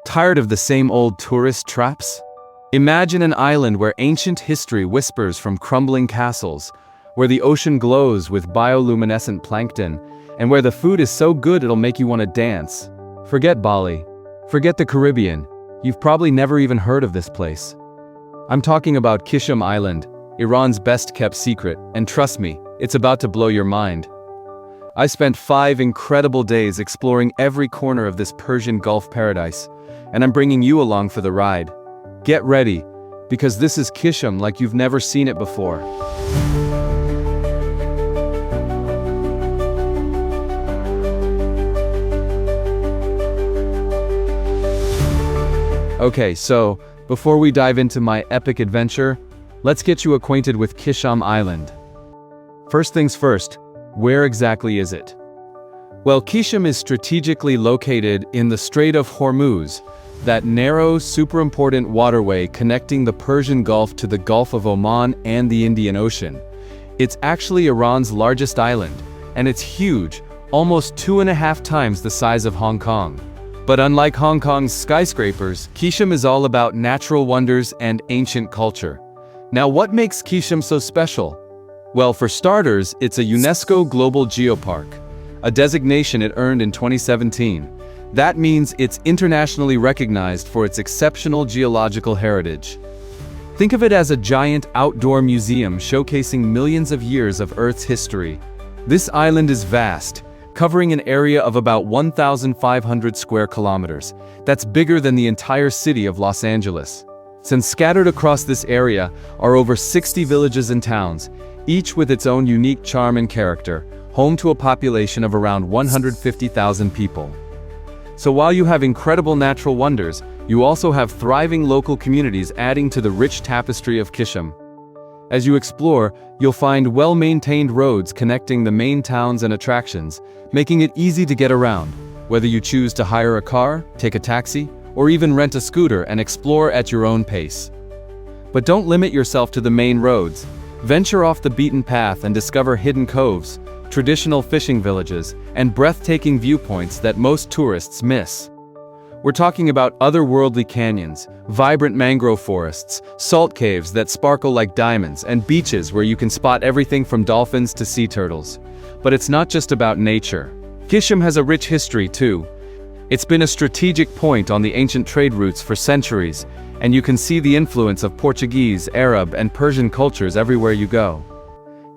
Tired of the same old tourist traps? Imagine an island where ancient history whispers from crumbling castles, where the ocean glows with bioluminescent plankton, and where the food is so good it'll make you want to dance. Forget Bali. Forget the Caribbean. You've probably never even heard of this place. I'm talking about Qeshm Island, Iran's best-kept secret, and trust me, it's about to blow your mind. I spent 5 incredible days exploring every corner of this Persian Gulf paradise, and I'm bringing you along for the ride. Get ready, because this is Qeshm like you've never seen it before. Okay, so, before we dive into my epic adventure, let's get you acquainted with Qeshm Island. First things first, where exactly is it? Well, Qeshm is strategically located in the Strait of Hormuz, that narrow, super important waterway connecting the Persian Gulf to the Gulf of Oman and the Indian Ocean. It's actually Iran's largest island, and it's huge, almost 2.5 times the size of Hong Kong. But unlike Hong Kong's skyscrapers, Qeshm is all about natural wonders and ancient culture. Now, what makes Qeshm so special? Well, for starters, it's a UNESCO Global Geopark, a designation it earned in 2017. That means it's internationally recognized for its exceptional geological heritage. Think of it as a giant outdoor museum showcasing millions of years of Earth's history. This island is vast, covering an area of about 1,500 square kilometers. That's bigger than the entire city of Los Angeles. Since scattered across this area are over 60 villages and towns, each with its own unique charm and character, home to a population of around 150,000 people. So while you have incredible natural wonders, you also have thriving local communities adding to the rich tapestry of Qeshm. As you explore, you'll find well-maintained roads connecting the main towns and attractions, making it easy to get around, whether you choose to hire a car, take a taxi, or even rent a scooter and explore at your own pace. But don't limit yourself to the main roads. Venture off the beaten path and discover hidden coves, traditional fishing villages, and breathtaking viewpoints that most tourists miss. We're talking about otherworldly canyons, vibrant mangrove forests, salt caves that sparkle like diamonds, and beaches where you can spot everything from dolphins to sea turtles. But it's not just about nature. Qeshm has a rich history too. It's been a strategic point on the ancient trade routes for centuries, and you can see the influence of Portuguese, Arab, and Persian cultures everywhere you go.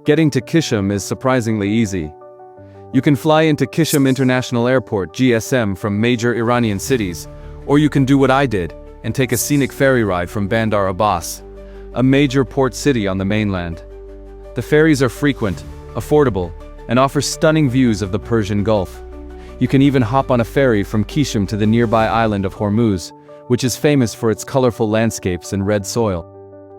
Getting to Qeshm is surprisingly easy. You can fly into Qeshm International Airport (GSM) from major Iranian cities, or you can do what I did and take a scenic ferry ride from Bandar Abbas, a major port city on the mainland. The ferries are frequent, affordable, and offer stunning views of the Persian Gulf. You can even hop on a ferry from Qeshm to the nearby island of Hormuz, which is famous for its colorful landscapes and red soil.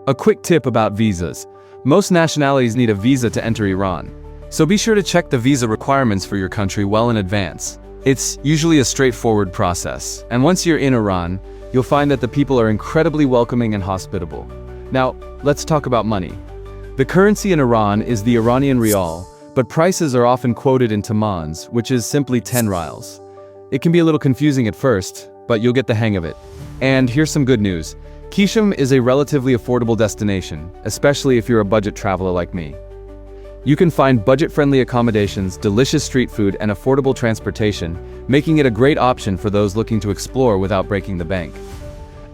A quick tip about visas. Most nationalities need a visa to enter Iran, so be sure to check the visa requirements for your country well in advance. It's usually a straightforward process, and once you're in Iran, you'll find that the people are incredibly welcoming and hospitable. Now, let's talk about money. The currency in Iran is the Iranian rial, but prices are often quoted in tamans, which is simply 10 rials. It can be a little confusing at first, but you'll get the hang of it. And here's some good news. Qeshm is a relatively affordable destination, especially if you're a budget traveler like me. You can find budget-friendly accommodations, delicious street food, and affordable transportation, making it a great option for those looking to explore without breaking the bank.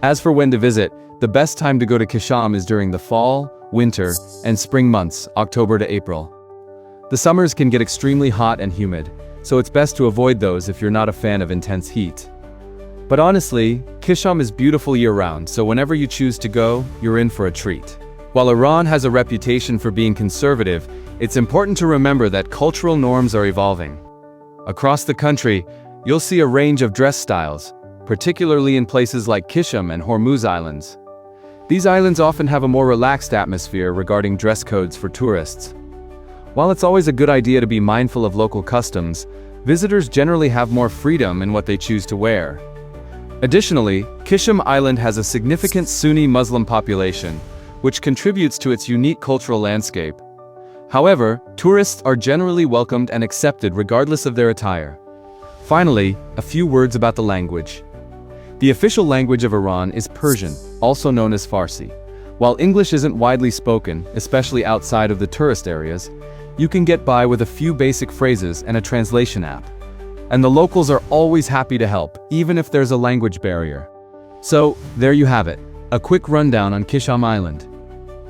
As for when to visit, the best time to go to Qeshm is during the fall, winter, and spring months, October to April. The summers can get extremely hot and humid, so it's best to avoid those if you're not a fan of intense heat. But honestly, Qeshm is beautiful year-round, so whenever you choose to go, you're in for a treat. While Iran has a reputation for being conservative, it's important to remember that cultural norms are evolving. Across the country, you'll see a range of dress styles, particularly in places like Qeshm and Hormuz Islands. These islands often have a more relaxed atmosphere regarding dress codes for tourists. While it's always a good idea to be mindful of local customs, visitors generally have more freedom in what they choose to wear. Additionally, Qeshm Island has a significant Sunni Muslim population, which contributes to its unique cultural landscape. However, tourists are generally welcomed and accepted regardless of their attire. Finally, a few words about the language. The official language of Iran is Persian, also known as Farsi. While English isn't widely spoken, especially outside of the tourist areas, you can get by with a few basic phrases and a translation app. And the locals are always happy to help, even if there's a language barrier. So, there you have it, a quick rundown on Qeshm Island.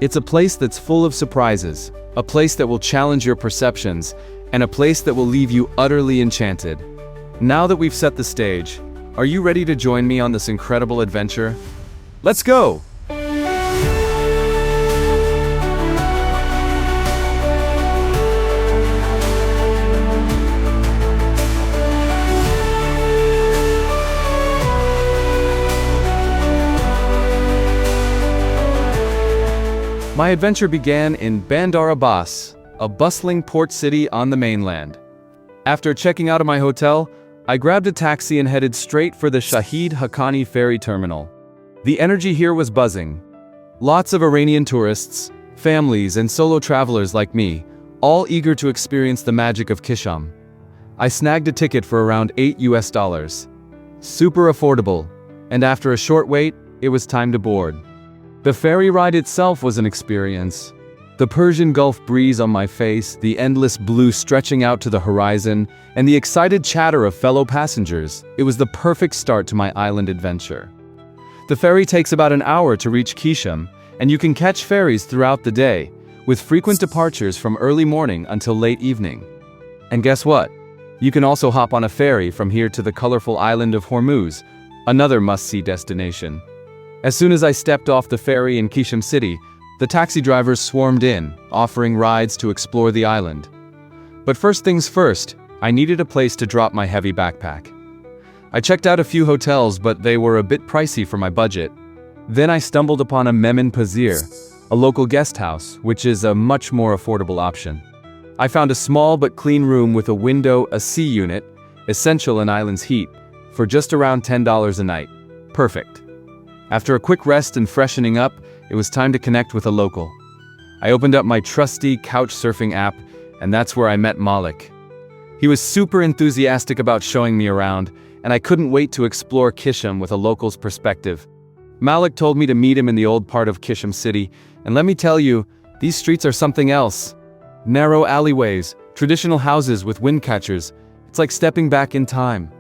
It's a place that's full of surprises, a place that will challenge your perceptions, and a place that will leave you utterly enchanted. Now that we've set the stage, are you ready to join me on this incredible adventure? Let's go! My adventure began in Bandar Abbas, a bustling port city on the mainland. After checking out of my hotel, I grabbed a taxi and headed straight for the Shahid Haqqani ferry terminal. The energy here was buzzing. Lots of Iranian tourists, families, and solo travelers like me, all eager to experience the magic of Qeshm. I snagged a ticket for around $8. Super affordable, and after a short wait, it was time to board. The ferry ride itself was an experience. The Persian Gulf breeze on my face, the endless blue stretching out to the horizon, and the excited chatter of fellow passengers, it was the perfect start to my island adventure. The ferry takes about an hour to reach Qeshm, and you can catch ferries throughout the day, with frequent departures from early morning until late evening. And guess what? You can also hop on a ferry from here to the colorful island of Hormuz, another must-see destination. As soon as I stepped off the ferry in Qeshm City, the taxi drivers swarmed in, offering rides to explore the island. But first things first, I needed a place to drop my heavy backpack. I checked out a few hotels, but they were a bit pricey for my budget. Then I stumbled upon a Memin Pazir, a local guest house, which is a much more affordable option. I found a small but clean room with a window, a sea unit, essential in island's heat, for just around $10 a night. Perfect. After a quick rest and freshening up, it was time to connect with a local. I opened up my trusty couch surfing app, and that's where I met Malik. He was super enthusiastic about showing me around, and I couldn't wait to explore Qeshm with a local's perspective. Malik told me to meet him in the old part of Qeshm City, and let me tell you, these streets are something else. Narrow alleyways, traditional houses with wind catchers, it's like stepping back in time.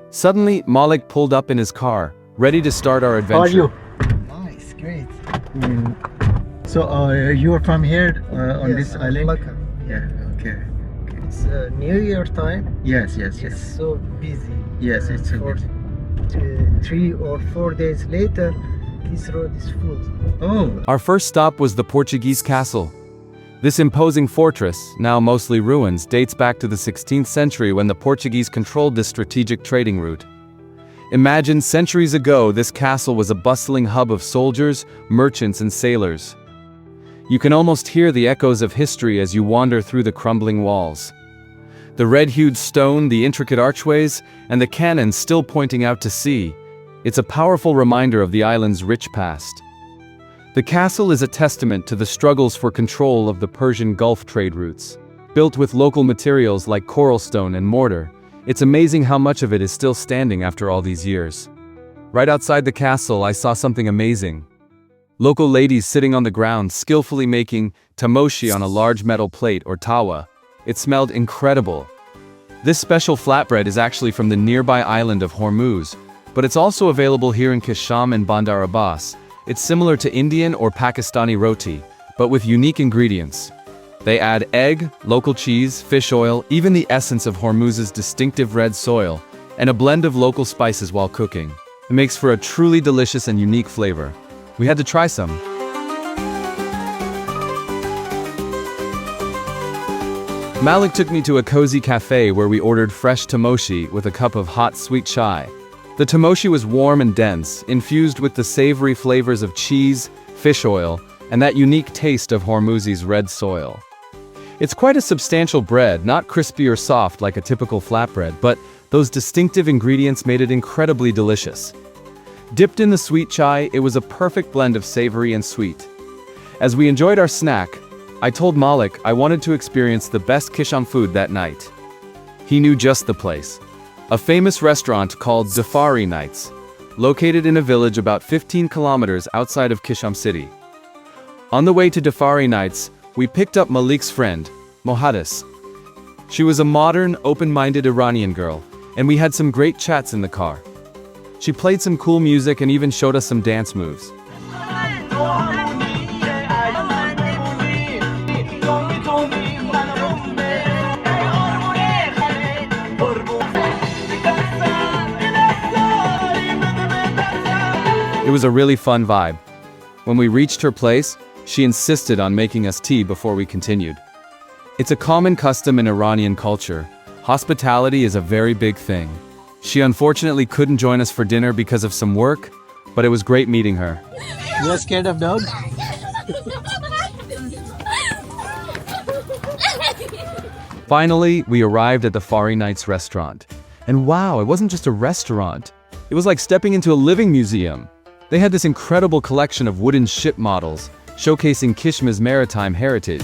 Suddenly, Malik pulled up in his car, ready to start our adventure. How are you? Nice, great. So you are from here on Yes, this island? Mecca. Yeah, okay. It's New Year time. Yes. It's so busy. Yes, it's so for busy. 3 or 4 days later, this road is full. Oh, Our first stop was the Portuguese castle. This imposing fortress, now mostly ruins, dates back to the 16th century when the Portuguese controlled this strategic trading route. Imagine centuries ago, this castle was a bustling hub of soldiers, merchants, and sailors. You can almost hear the echoes of history as you wander through the crumbling walls. The red-hued stone, the intricate archways, and the cannons still pointing out to sea. It's a powerful reminder of the island's rich past. The castle is a testament to the struggles for control of the Persian Gulf trade routes. Built with local materials like coral stone and mortar, it's amazing how much of it is still standing after all these years. Right outside the castle, I saw something amazing. Local ladies sitting on the ground skillfully making Tamoshi on a large metal plate or tawa. It smelled incredible. This special flatbread is actually from the nearby island of Hormuz, but it's also available here in Qeshm and Bandar Abbas. It's similar to Indian or Pakistani roti, but with unique ingredients. They add egg, local cheese, fish oil, even the essence of Hormuz's distinctive red soil, and a blend of local spices while cooking. It makes for a truly delicious and unique flavor. We had to try some. Malik took me to a cozy cafe where we ordered fresh tamoshi with a cup of hot sweet chai. The tamoshi was warm and dense, infused with the savory flavors of cheese, fish oil, and that unique taste of Hormuz's red soil. It's quite a substantial bread, not crispy or soft like a typical flatbread, but those distinctive ingredients made it incredibly delicious. Dipped in the sweet chai, it was a perfect blend of savory and sweet. As we enjoyed our snack, I told Malik I wanted to experience the best Qeshm food that night. He knew just the place. A famous restaurant called Defari Nights. located in a village about 15 kilometers outside of Qeshm city. On the way to Defari nights, we picked up Malik's friend, Mohadis. She was a modern, open-minded Iranian girl, and we had some great chats in the car. She played some cool music and even showed us some dance moves. It was a really fun vibe. When we reached her place, she insisted on making us tea before we continued. It's a common custom in Iranian culture. Hospitality is a very big thing. She unfortunately couldn't join us for dinner because of some work, but it was great meeting her. You are scared of dogs? Finally, we arrived at the Defari Nights restaurant. And wow, it wasn't just a restaurant. It was like stepping into a living museum. They had this incredible collection of wooden ship models, showcasing Qeshm's maritime heritage.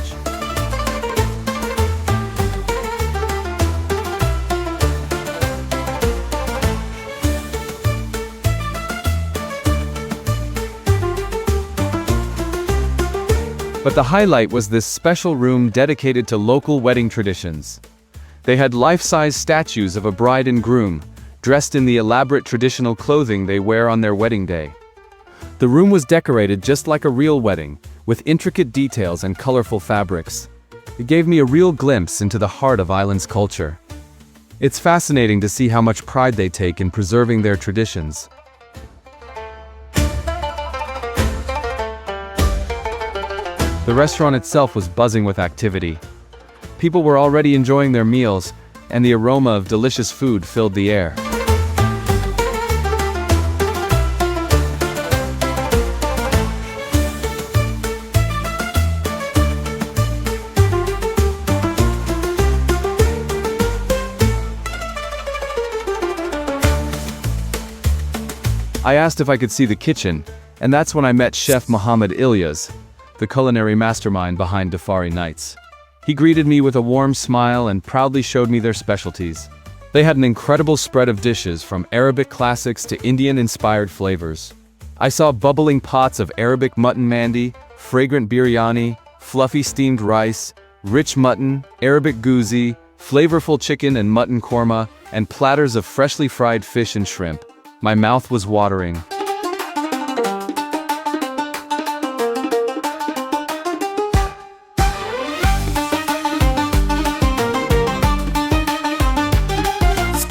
But the highlight was this special room dedicated to local wedding traditions. They had life-size statues of a bride and groom, dressed in the elaborate traditional clothing they wear on their wedding day. The room was decorated just like a real wedding, with intricate details and colorful fabrics. It gave me a real glimpse into the heart of Island's culture. It's fascinating to see how much pride they take in preserving their traditions. The restaurant itself was buzzing with activity. People were already enjoying their meals, and the aroma of delicious food filled the air. I asked if I could see the kitchen, and that's when I met Chef Mohammed Ilyas, the culinary mastermind behind Defari Nights. He greeted me with a warm smile and proudly showed me their specialties. They had an incredible spread of dishes from Arabic classics to Indian-inspired flavors. I saw bubbling pots of Arabic mutton mandi, fragrant biryani, fluffy steamed rice, rich mutton, Arabic gouzi, flavorful chicken and mutton korma, and platters of freshly fried fish and shrimp. My mouth was watering.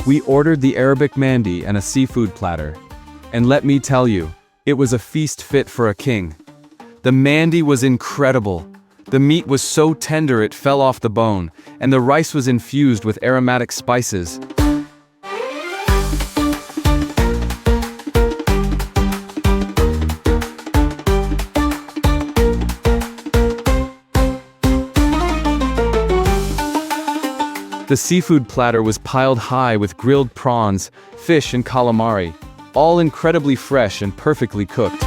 We ordered the Arabic mandi and a seafood platter. And let me tell you, it was a feast fit for a king. The mandi was incredible. The meat was so tender it fell off the bone, and the rice was infused with aromatic spices. The seafood platter was piled high with grilled prawns, fish and calamari, all incredibly fresh and perfectly cooked.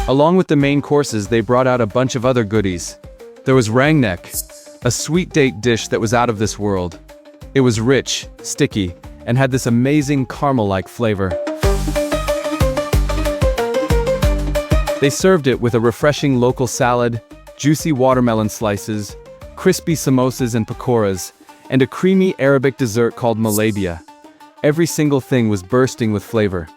Along with the main courses, they brought out a bunch of other goodies. There was rangnek, a sweet date dish that was out of this world. It was rich, sticky, and had this amazing caramel-like flavor. They served it with a refreshing local salad, juicy watermelon slices, crispy samosas and pakoras, and a creamy Arabic dessert called malabia. Every single thing was bursting with flavor.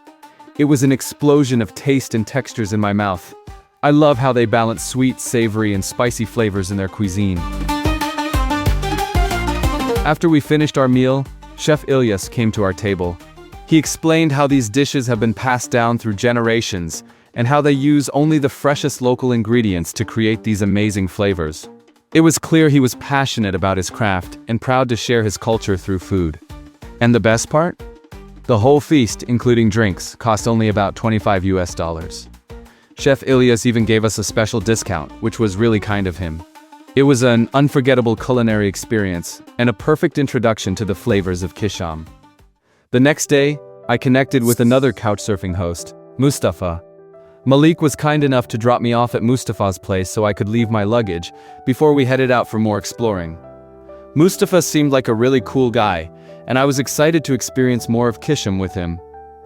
It was an explosion of taste and textures in my mouth. I love how they balance sweet, savory, and spicy flavors in their cuisine. After we finished our meal, Chef Ilyas came to our table. He explained how these dishes have been passed down through generations, and how they use only the freshest local ingredients to create these amazing flavors. It was clear he was passionate about his craft and proud to share his culture through food. And the best part? The whole feast, including drinks, cost only about $25. Chef Ilyas even gave us a special discount, which was really kind of him. It was an unforgettable culinary experience, and a perfect introduction to the flavors of Qeshm. The next day, I connected with another couchsurfing host, Mustafa. Malik was kind enough to drop me off at Mustafa's place so I could leave my luggage before we headed out for more exploring. Mustafa seemed like a really cool guy, and I was excited to experience more of Qeshm with him.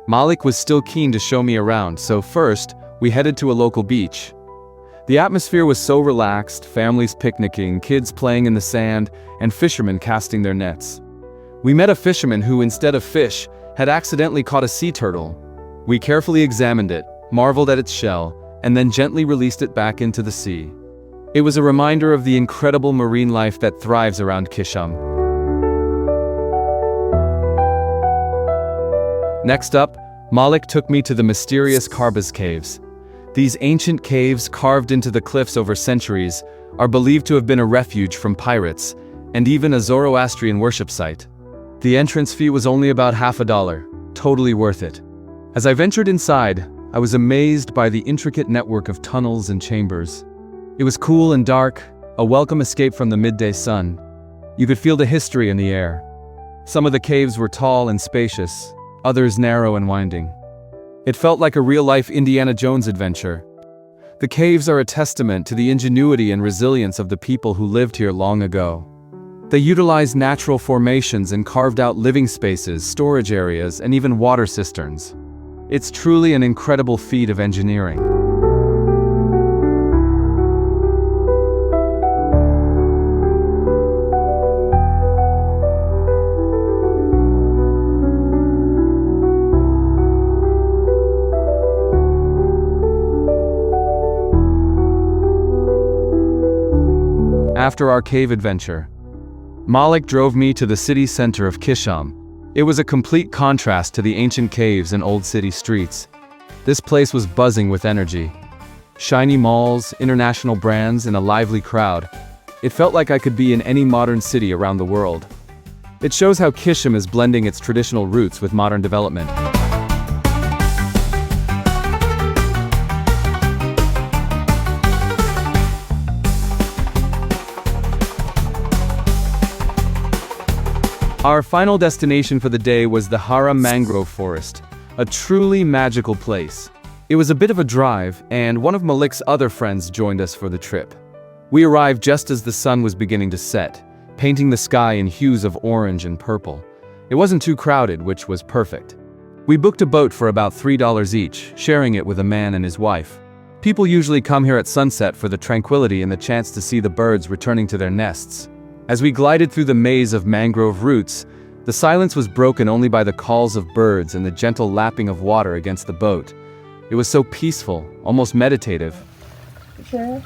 Malik was still keen to show me around, so first, we headed to a local beach. The atmosphere was so relaxed, families picnicking, kids playing in the sand, and fishermen casting their nets. We met a fisherman who, instead of fish, had accidentally caught a sea turtle. We carefully examined it, marveled at its shell, and then gently released it back into the sea. It was a reminder of the incredible marine life that thrives around Qeshm. Next up, Malik took me to the mysterious Kharbas caves. These ancient caves, carved into the cliffs over centuries, are believed to have been a refuge from pirates, and even a Zoroastrian worship site. The entrance fee was only about $50, totally worth it. As I ventured inside, I was amazed by the intricate network of tunnels and chambers. It was cool and dark, a welcome escape from the midday sun. You could feel the history in the air. Some of the caves were tall and spacious, others narrow and winding. It felt like a real-life Indiana Jones adventure. The caves are a testament to the ingenuity and resilience of the people who lived here long ago. They utilized natural formations and carved out living spaces, storage areas, and even water cisterns. It's truly an incredible feat of engineering. After our cave adventure, Malik drove me to the city center of Qeshm. It was a complete contrast to the ancient caves and old city streets. This place was buzzing with energy. Shiny malls, international brands, and a lively crowd. It felt like I could be in any modern city around the world. It shows how Qeshm is blending its traditional roots with modern development. Our final destination for the day was the Hara Mangrove Forest, a truly magical place. It was a bit of a drive, and one of Malik's other friends joined us for the trip. We arrived just as the sun was beginning to set, painting the sky in hues of orange and purple. It wasn't too crowded, which was perfect. We booked a boat for about $3 each, sharing it with a man and his wife. People usually come here at sunset for the tranquility and the chance to see the birds returning to their nests. As we glided through the maze of mangrove roots, the silence was broken only by the calls of birds and the gentle lapping of water against the boat. It was so peaceful, almost meditative. Sure.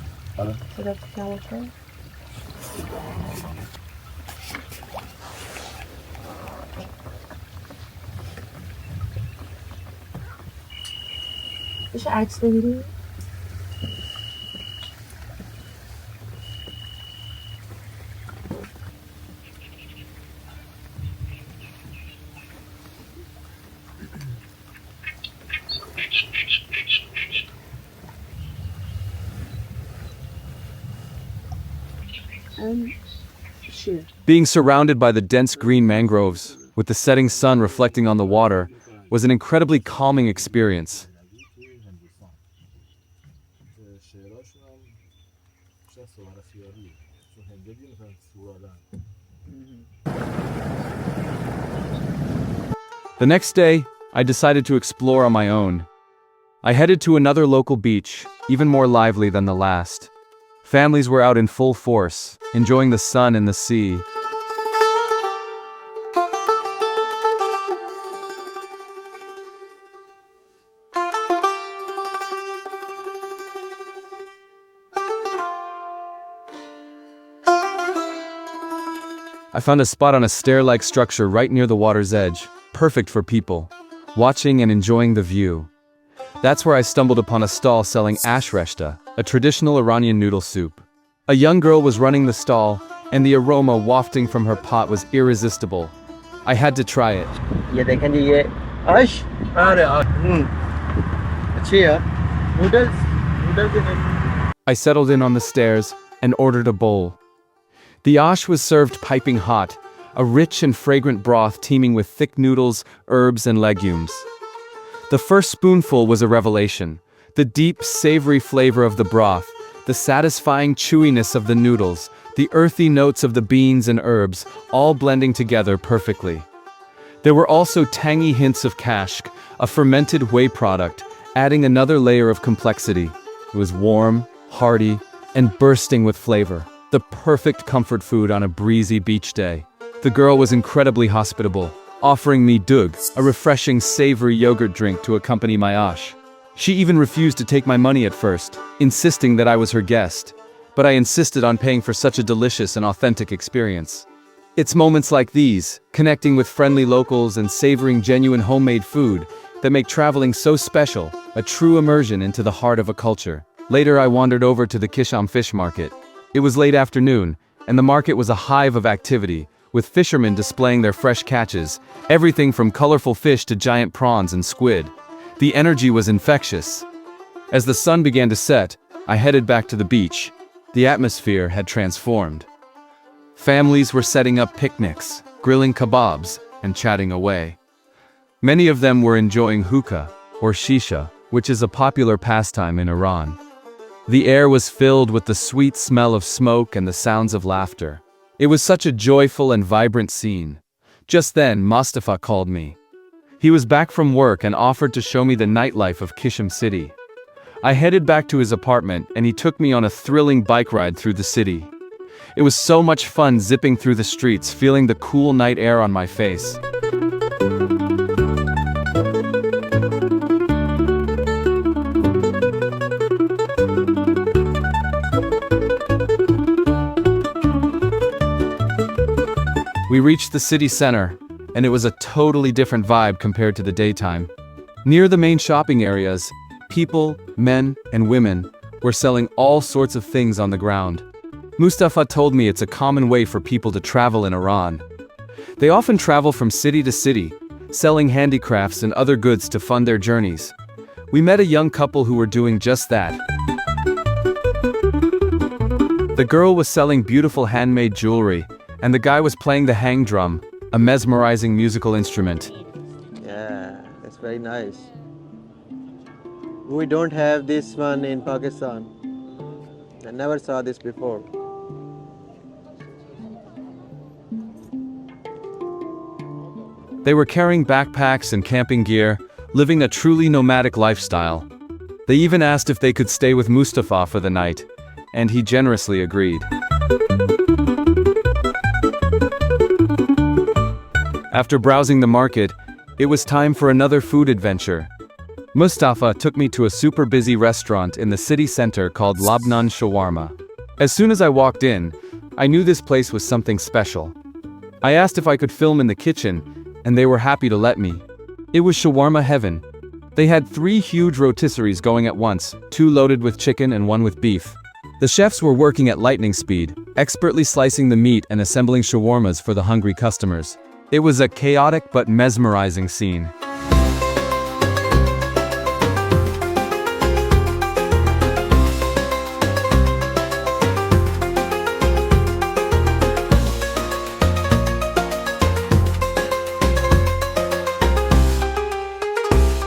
ايش عكس الفيديو؟ Being surrounded by the dense green mangroves, with the setting sun reflecting on the water, was an incredibly calming experience. The next day, I decided to explore on my own. I headed to another local beach, even more lively than the last. Families were out in full force, enjoying the sun and the sea. I found a spot on a stair-like structure right near the water's edge, perfect for people, watching and enjoying the view. That's where I stumbled upon a stall selling Aash Reshteh, a traditional Iranian noodle soup. A young girl was running the stall, and the aroma wafting from her pot was irresistible. I had to try it. ये देखें जी ये आश अच्छी है noodles के नहीं I settled in on the stairs and ordered a bowl. The Aash was served piping hot, a rich and fragrant broth teeming with thick noodles, herbs, and legumes. The first spoonful was a revelation. The deep, savory flavor of the broth, the satisfying chewiness of the noodles, the earthy notes of the beans and herbs, all blending together perfectly. There were also tangy hints of kashk, a fermented whey product, adding another layer of complexity. It was warm, hearty, and bursting with flavor. The perfect comfort food on a breezy beach day. The girl was incredibly hospitable, offering me dug, a refreshing savory yogurt drink to accompany my Aash. She even refused to take my money at first, insisting that I was her guest. But I insisted on paying for such a delicious and authentic experience. It's moments like these, connecting with friendly locals and savoring genuine homemade food, that make traveling so special, a true immersion into the heart of a culture. Later I wandered over to the Qeshm fish market. It was late afternoon, and the market was a hive of activity, with fishermen displaying their fresh catches, everything from colorful fish to giant prawns and squid. The energy was infectious. As the sun began to set, I headed back to the beach. The atmosphere had transformed. Families were setting up picnics, grilling kebabs, and chatting away. Many of them were enjoying hookah, or shisha, which is a popular pastime in Iran. The air was filled with the sweet smell of smoke and the sounds of laughter. It was such a joyful and vibrant scene. Just then, Mustafa called me. He was back from work and offered to show me the nightlife of Qeshm city. I headed back to his apartment and he took me on a thrilling bike ride through the city. It was so much fun zipping through the streets, feeling the cool night air on my face. We reached the city center, and it was a totally different vibe compared to the daytime. Near the main shopping areas, people, men, and women were selling all sorts of things on the ground. Mustafa told me it's a common way for people to travel in Iran. They often travel from city to city, selling handicrafts and other goods to fund their journeys. We met a young couple who were doing just that. The girl was selling beautiful handmade jewelry, and the guy was playing the hang drum, a mesmerizing musical instrument. Yeah, that's very nice. We don't have this one in Pakistan. I never saw this before. They were carrying backpacks and camping gear, living a truly nomadic lifestyle. They even asked if they could stay with Mustafa for the night, and he generously agreed. After browsing the market, it was time for another food adventure. Mustafa took me to a super busy restaurant in the city center called Namakdan Shawarma. As soon as I walked in, I knew this place was something special. I asked if I could film in the kitchen, and they were happy to let me. It was shawarma heaven. They had 3 huge rotisseries going at once, 2 loaded with chicken and 1 with beef. The chefs were working at lightning speed, expertly slicing the meat and assembling shawarmas for the hungry customers. It was a chaotic but mesmerizing scene.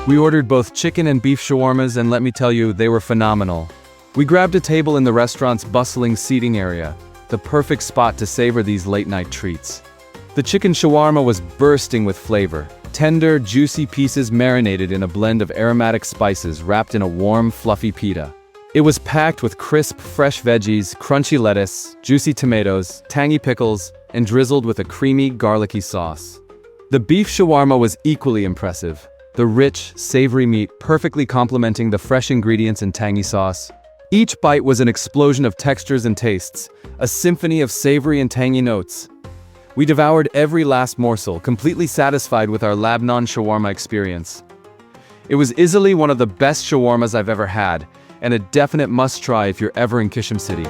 We ordered both chicken and beef shawarmas, and let me tell you, they were phenomenal. We grabbed a table in the restaurant's bustling seating area, the perfect spot to savor these late-night treats. The chicken shawarma was bursting with flavor. Tender, juicy pieces marinated in a blend of aromatic spices wrapped in a warm, fluffy pita. It was packed with crisp, fresh veggies, crunchy lettuce, juicy tomatoes, tangy pickles, and drizzled with a creamy, garlicky sauce. The beef shawarma was equally impressive. The rich, savory meat perfectly complementing the fresh ingredients and tangy sauce. Each bite was an explosion of textures and tastes, a symphony of savory and tangy notes. We devoured every last morsel, completely satisfied with our Namakdan shawarma experience. It was easily one of the best shawarmas I've ever had, and a definite must-try if you're ever in Qeshm City.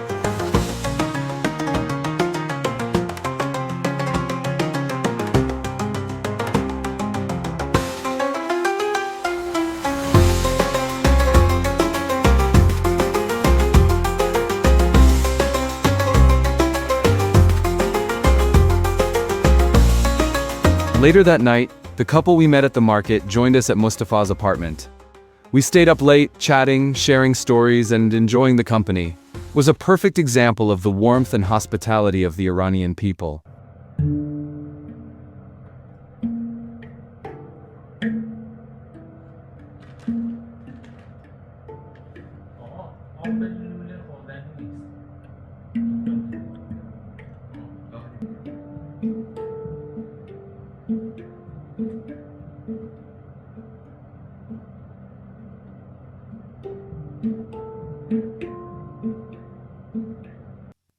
Later that night, the couple we met at the market joined us at Mustafa's apartment. We stayed up late, chatting, sharing stories, and enjoying the company. It was a perfect example of the warmth and hospitality of the Iranian people.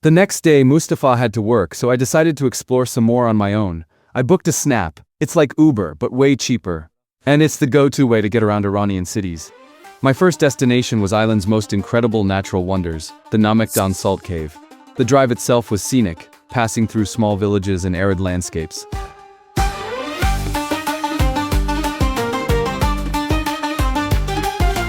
The next day, Mustafa had to work, so I decided to explore some more on my own. I booked a Snap. It's like Uber, but way cheaper. And it's the go-to way to get around Iranian cities. My first destination was Island's most incredible natural wonders, the Namakdan Salt Cave. The drive itself was scenic, passing through small villages and arid landscapes.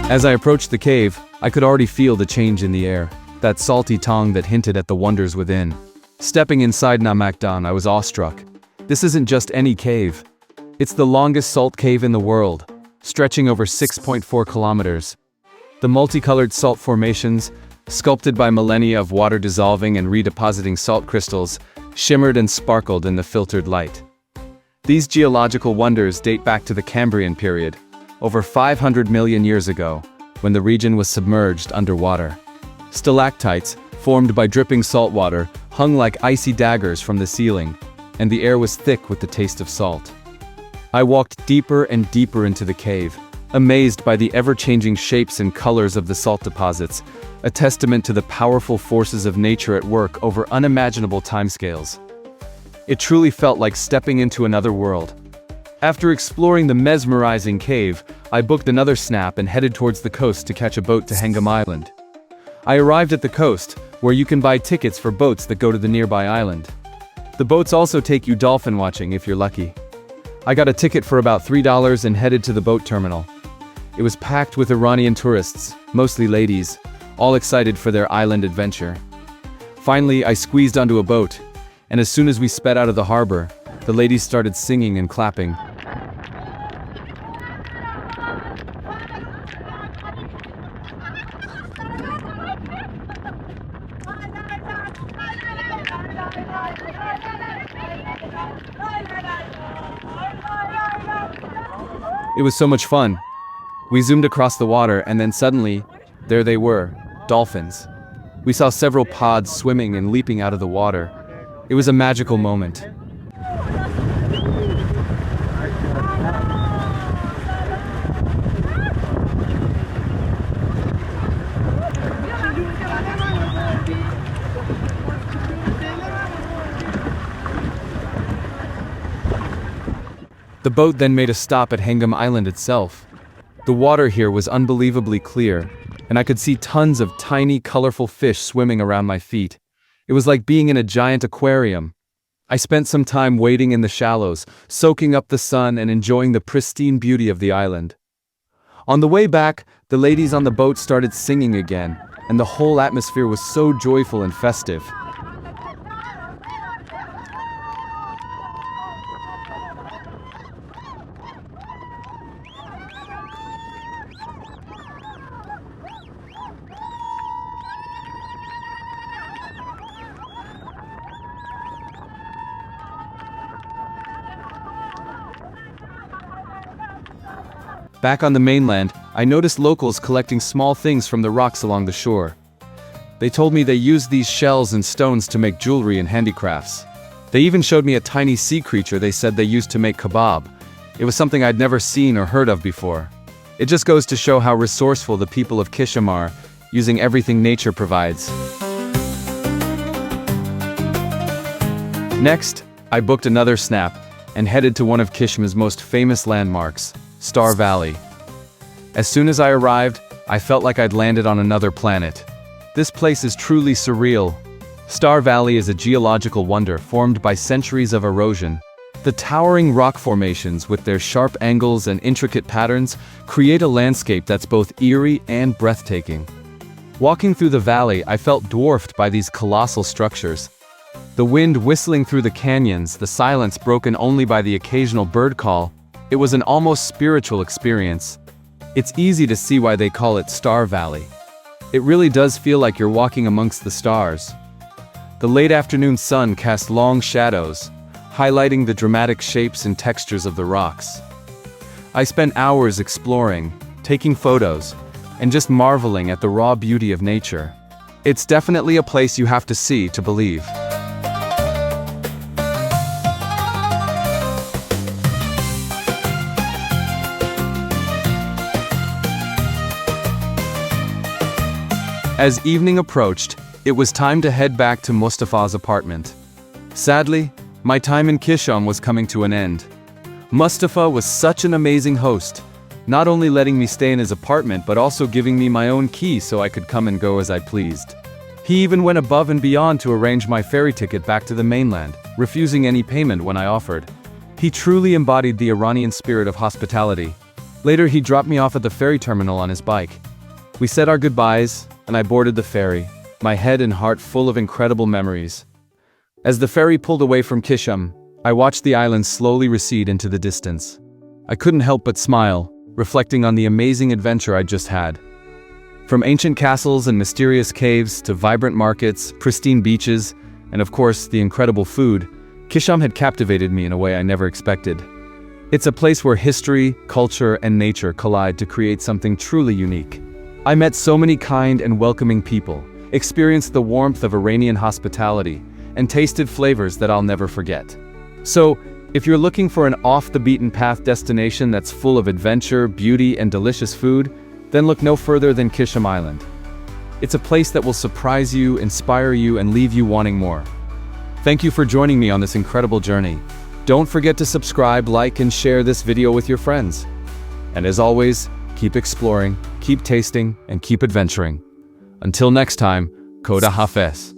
As I approached the cave, I could already feel the change in the air. That salty tongue that hinted at the wonders within. Stepping inside Namakdan, I was awestruck. This isn't just any cave. It's the longest salt cave in the world, stretching over 6.4 kilometers. The multicolored salt formations, sculpted by millennia of water dissolving and redepositing salt crystals, shimmered and sparkled in the filtered light. These geological wonders date back to the Cambrian period, over 500 million years ago, when the region was submerged underwater. Stalactites, formed by dripping salt water, hung like icy daggers from the ceiling, and the air was thick with the taste of salt. I walked deeper and deeper into the cave, amazed by the ever-changing shapes and colors of the salt deposits, a testament to the powerful forces of nature at work over unimaginable timescales. It truly felt like stepping into another world. After exploring the mesmerizing cave, I booked another Snap and headed towards the coast to catch a boat to Hengam Island. I arrived at the coast, where you can buy tickets for boats that go to the nearby island. The boats also take you dolphin watching if you're lucky. I got a ticket for about $3 and headed to the boat terminal. It was packed with Iranian tourists, mostly ladies, all excited for their island adventure. Finally, I squeezed onto a boat, and as soon as we sped out of the harbor, the ladies started singing and clapping. It was so much fun. We zoomed across the water and then suddenly, there they were, dolphins. We saw several pods swimming and leaping out of the water. It was a magical moment. The boat then made a stop at Hengam Island itself. The water here was unbelievably clear, and I could see tons of tiny, colorful fish swimming around my feet. It was like being in a giant aquarium. I spent some time wading in the shallows, soaking up the sun and enjoying the pristine beauty of the island. On the way back, the ladies on the boat started singing again, and the whole atmosphere was so joyful and festive. Back on the mainland, I noticed locals collecting small things from the rocks along the shore. They told me they used these shells and stones to make jewelry and handicrafts. They even showed me a tiny sea creature they said they used to make kebab. It was something I'd never seen or heard of before. It just goes to show how resourceful the people of Qeshm are, using everything nature provides. Next, I booked another Snap and headed to one of Qeshm's most famous landmarks, Star Valley. As soon as I arrived, I felt like I'd landed on another planet. This place is truly surreal. Star Valley is a geological wonder formed by centuries of erosion. The towering rock formations with their sharp angles and intricate patterns create a landscape that's both eerie and breathtaking. Walking through the valley, I felt dwarfed by these colossal structures. The wind whistling through the canyons, the silence broken only by the occasional bird call, it was an almost spiritual experience. It's easy to see why they call it Star Valley. It really does feel like you're walking amongst the stars. The late afternoon sun cast long shadows, highlighting the dramatic shapes and textures of the rocks. I spent hours exploring, taking photos, and just marveling at the raw beauty of nature. It's definitely a place you have to see to believe. As evening approached, it was time to head back to Mustafa's apartment. Sadly, my time in Qeshm was coming to an end. Mustafa was such an amazing host, not only letting me stay in his apartment but also giving me my own key so I could come and go as I pleased. He even went above and beyond to arrange my ferry ticket back to the mainland, refusing any payment when I offered. He truly embodied the Iranian spirit of hospitality. Later he dropped me off at the ferry terminal on his bike. We said our goodbyes, and I boarded the ferry, my head and heart full of incredible memories. As the ferry pulled away from Qeshm, I watched the island slowly recede into the distance. I couldn't help but smile, reflecting on the amazing adventure I'd just had. From ancient castles and mysterious caves to vibrant markets, pristine beaches, and of course the incredible food, Qeshm had captivated me in a way I never expected. It's a place where history, culture, and nature collide to create something truly unique. I met so many kind and welcoming people, experienced the warmth of Iranian hospitality, and tasted flavors that I'll never forget. So, if you're looking for an off-the-beaten-path destination that's full of adventure, beauty, and delicious food, then look no further than Qeshm Island. It's a place that will surprise you, inspire you, and leave you wanting more. Thank you for joining me on this incredible journey. Don't forget to subscribe, like, and share this video with your friends. And as always, keep exploring, keep tasting, and keep adventuring. Until next time, Khoda Hafez.